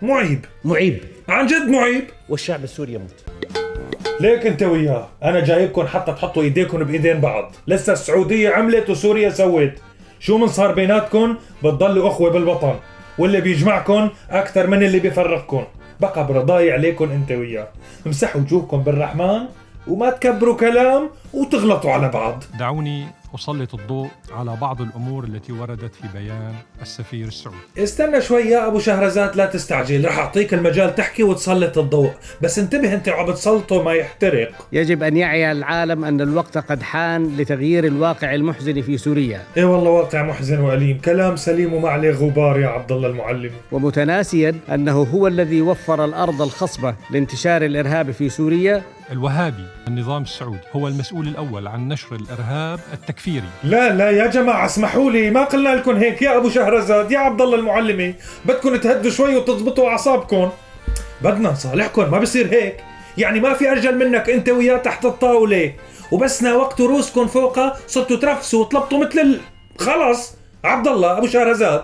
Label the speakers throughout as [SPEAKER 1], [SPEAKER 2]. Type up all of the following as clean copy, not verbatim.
[SPEAKER 1] معيب.
[SPEAKER 2] معيب.
[SPEAKER 1] عن جد معيب.
[SPEAKER 2] والشعب السوري يموت.
[SPEAKER 1] ليك انت وياه انا جايبكم حتى تحطوا ايديكم بايدين بعض. لسه السعودية عملت وسوريا سوت. شو من صار بيناتكم؟ بتضلوا اخوة بالوطن، واللي بيجمعكم اكثر من اللي بيفرقكم. بقى برضاي عليكم انت وياه. امسحوا وجوهكم بالرحمن وما تكبروا كلام وتغلطوا على بعض.
[SPEAKER 3] دعوني أسلط الضوء على بعض الأمور التي وردت في بيان السفير السعودي.
[SPEAKER 1] استنى شوي يا ابو شهرزاد، لا تستعجل، رح اعطيك المجال تحكي وتسلط الضوء، بس انتبه انت عم بتسلطه ما يحترق.
[SPEAKER 2] يجب أن يعي العالم أن الوقت قد حان لتغيير الواقع المحزن في سوريا،
[SPEAKER 1] ايه والله واقع محزن وأليم، كلام سليم وما عليه غبار يا عبد الله المعلم.
[SPEAKER 2] ومتناسيا أنه هو الذي وفر الأرض الخصبة لانتشار الإرهاب في سوريا.
[SPEAKER 3] الوهابي النظام السعودي هو المسؤول الأول عن نشر الإرهاب التكفيري.
[SPEAKER 1] لا يا جماعة اسمحوا لي، ما قلنا لكم هيك يا ابو شهرزاد يا عبد الله المعلمي، بدكم تهدوا شوي وتضبطوا اعصابكم. بدنا نصالحكم، ما بصير هيك. يعني ما في ارجل منك انت وياه تحت الطاولة، وبس ناوقتوا روسكم فوقها صرتوا ترفسوا وطلبتوا مثل خلص. عبد الله ابو شهرزاد،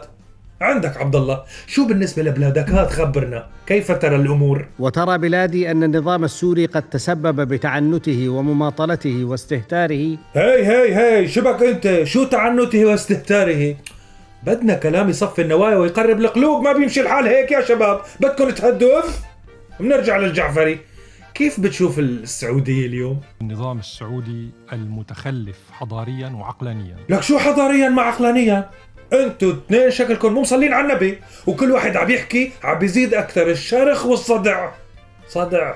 [SPEAKER 1] عندك عبد الله، شو بالنسبة لبلادك؟ هات خبرنا كيف ترى الامور.
[SPEAKER 2] وترى بلادي أن النظام السوري قد تسبب بتعنته ومماطلته واستهتاره.
[SPEAKER 1] هي شبك انت، شو تعنته واستهتاره؟ بدنا كلام يصفي النوايا ويقرب القلوب، ما بيمشي الحال هيك يا شباب. بدكم تهدوا؟ بنرجع للجعفري. كيف بتشوف السعودية اليوم؟
[SPEAKER 3] النظام السعودي المتخلف حضاريا وعقلانيا.
[SPEAKER 1] لك شو حضاريا مع عقلانيا؟ انتوا اثنين شكلكم مو مصلين على النبي، وكل واحد عم يحكي عم بيزيد اكثر الشرخ والصدع. صدع؟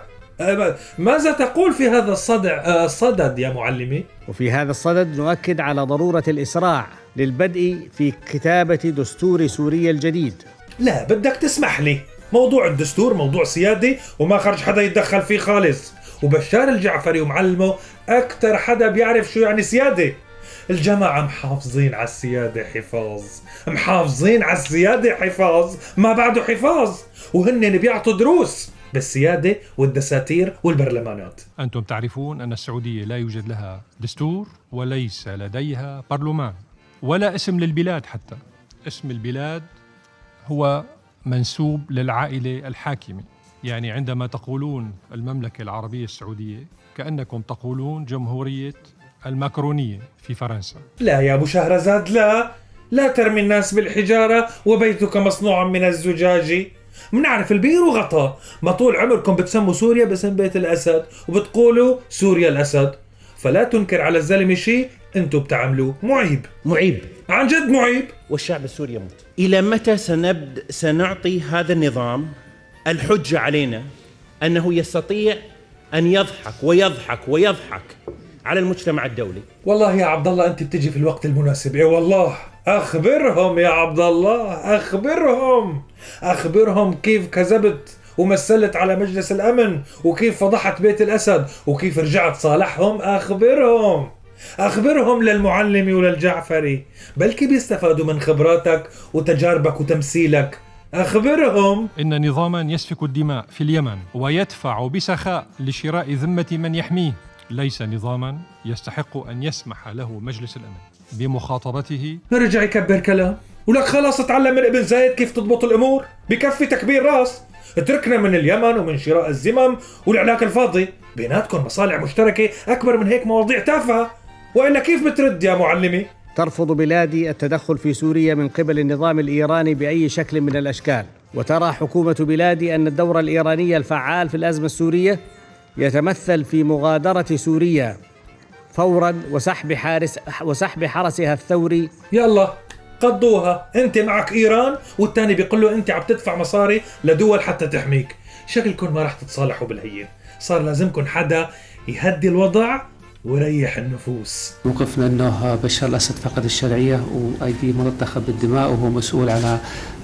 [SPEAKER 1] ماذا تقول في هذا الصدع؟ الصدد يا معلمي.
[SPEAKER 2] وفي هذا الصدد نؤكد على ضرورة الإسراع للبدء في كتابة دستور سوريا الجديد.
[SPEAKER 1] لا بدك تسمح لي، موضوع الدستور موضوع سيادي وما خرج حدا يتدخل فيه خالص، وبشار الجعفري ومعلمه أكتر حدا بيعرف شو يعني سيادة. الجماعة محافظين على السيادة حفاظ، محافظين على السيادة حفاظ، ما بعده حفاظ، وهن بيعطوا دروس بالسيادة والدساتير والبرلمانات.
[SPEAKER 3] أنتم تعرفون أن السعودية لا يوجد لها دستور وليس لديها برلمان ولا اسم للبلاد حتى. اسم البلاد هو منسوب للعائلة الحاكمة. يعني عندما تقولون المملكة العربية السعودية كأنكم تقولون جمهورية الماكرونية في فرنسا.
[SPEAKER 1] لا يا أبو شهرزاد، لا ترمي الناس بالحجارة وبيتك مصنوع من الزجاج. منعرف البير وغطا. ما طول عمركم بتسموا سوريا باسم بيت الأسد وبتقولوا سوريا الأسد، فلا تنكر على الزلمة شيء انتوا بتعملوه. معيب.
[SPEAKER 2] معيب.
[SPEAKER 1] عن جد معيب.
[SPEAKER 2] والشعب السوري يموت.
[SPEAKER 4] إلى متى سنعطي هذا النظام الحجة علينا أنه يستطيع أن يضحك ويضحك ويضحك على المجتمع الدولي؟
[SPEAKER 1] والله يا عبد الله أنت بتجي في الوقت المناسب. إيه والله، أخبرهم يا عبد الله، أخبرهم كيف كذبت ومثلت على مجلس الأمن، وكيف فضحت بيت الأسد، وكيف رجعت صالحهم. أخبرهم للمعلم وللجعفري، بلكي بيستفادوا من خبراتك وتجاربك وتمثيلك. أخبرهم.
[SPEAKER 3] إن نظاما يسفك الدماء في اليمن ويدفع بسخاء لشراء ذمة من يحميه ليس نظاما يستحق أن يسمح له مجلس الأمن بمخاطبته.
[SPEAKER 1] رجع يكبر كلام، ولك خلاص اتعلم من ابن زايد كيف تضبط الأمور. بكفي تكبير راس. اتركنا من اليمن ومن شراء الزمم والعلاك الفاضي. بيناتكم مصالح مشتركة أكبر من هيك مواضيع تافهة. وإلا كيف بترد يا معلمي؟
[SPEAKER 2] ترفض بلادي التدخل في سوريا من قبل النظام الإيراني بأي شكل من الأشكال. وترى حكومة بلادي أن الدور الإيراني الفعال في الأزمة السورية يتمثل في مغادرة سوريا فوراً وسحب حرسها الثوري.
[SPEAKER 1] يلا قضوها، انت معك ايران والتاني بيقول له انت عم تدفع مصاري لدول حتى تحميك. شكلكم ما راح تتصالحوا بالهين. صار لازمكم حدا يهدي الوضع ويريح النفوس.
[SPEAKER 5] موقفنا أنه بشار الأسد فقد الشرعية وأيديه ملطخة بالدماء، وهو مسؤول على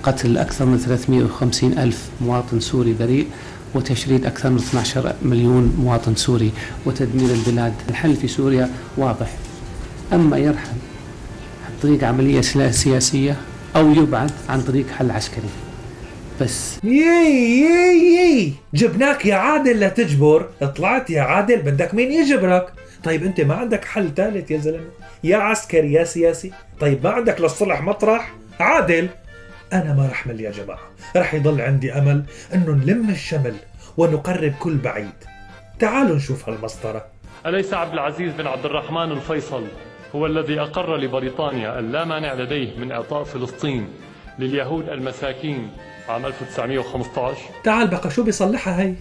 [SPEAKER 5] قتل أكثر من 350 ألف مواطن سوري بريء وتشريد أكثر من 12 مليون مواطن سوري وتدمير البلاد. الحل في سوريا واضح، أما يرحل عن طريق عملية سياسية أو يبعد عن طريق حل عسكري بس.
[SPEAKER 1] يي جبناك يا عادل لتجبر. طلعت يا عادل بدك مين يجبرك؟ طيب انت ما عندك حل ثالث يا زلمة؟ يا عسكري يا سياسي؟ طيب ما عندك للصلح مطرح؟ عادل أنا ما رح مل يا جماعة، رح يضل عندي أمل أنه نلم الشمل ونقرب كل بعيد. تعالوا نشوف هالمسطرة.
[SPEAKER 6] أليس عبد العزيز بن عبد الرحمن الفيصل هو الذي أقر لبريطانيا اللا مانع لديه من إعطاء فلسطين لليهود المساكين عام 1915؟
[SPEAKER 1] تعال بقى، شو بيصلحها هي؟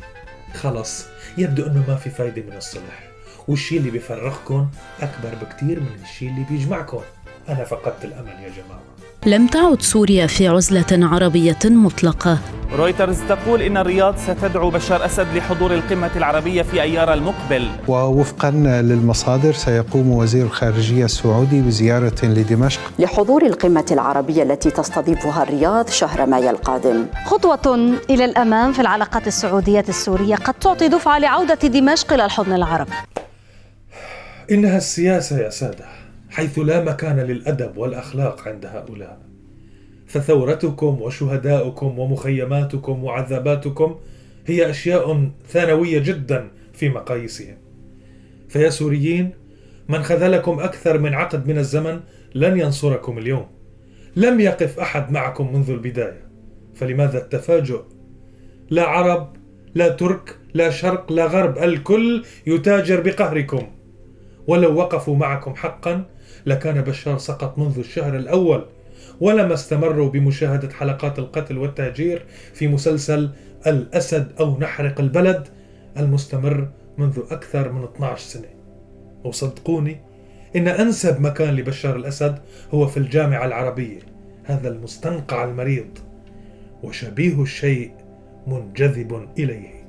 [SPEAKER 1] خلص، يبدو أنه ما في فايدة من الصلح، والشي اللي بيفرقكم أكبر بكتير من الشي اللي بيجمعكم. أنا فقدت الأمل يا جماعة.
[SPEAKER 7] لم تعد سوريا في عزلة عربية مطلقة.
[SPEAKER 8] رويترز تقول إن الرياض ستدعو بشار أسد لحضور القمة العربية في أيار المقبل.
[SPEAKER 9] ووفقا للمصادر سيقوم وزير الخارجية السعودي بزيارة لدمشق
[SPEAKER 10] لحضور القمة العربية التي تستضيفها الرياض شهر مايو القادم.
[SPEAKER 11] خطوة إلى الأمام في العلاقات السعودية السورية قد تعطي دفعة لعودة دمشق إلى الحضن العربي.
[SPEAKER 1] إنها السياسة يا سادة، حيث لا مكان للأدب والأخلاق عند هؤلاء، فثورتكم وشهداؤكم ومخيماتكم وعذاباتكم هي أشياء ثانوية جدا في مقاييسهم. فيا سوريين، من خذلكم أكثر من عقد من الزمن لن ينصركم اليوم. لم يقف أحد معكم منذ البداية، فلماذا التفاجؤ؟ لا عرب، لا ترك، لا شرق، لا غرب، الكل يتاجر بقهركم. ولو وقفوا معكم حقا لكان بشار سقط منذ الشهر الأول، ولما استمروا بمشاهدة حلقات القتل والتهجير في مسلسل الأسد أو نحرق البلد المستمر منذ أكثر من 12 سنة. وصدقوني إن أنسب مكان لبشار الأسد هو في الجامعة العربية، هذا المستنقع المريض، وشبيه الشيء منجذب إليه.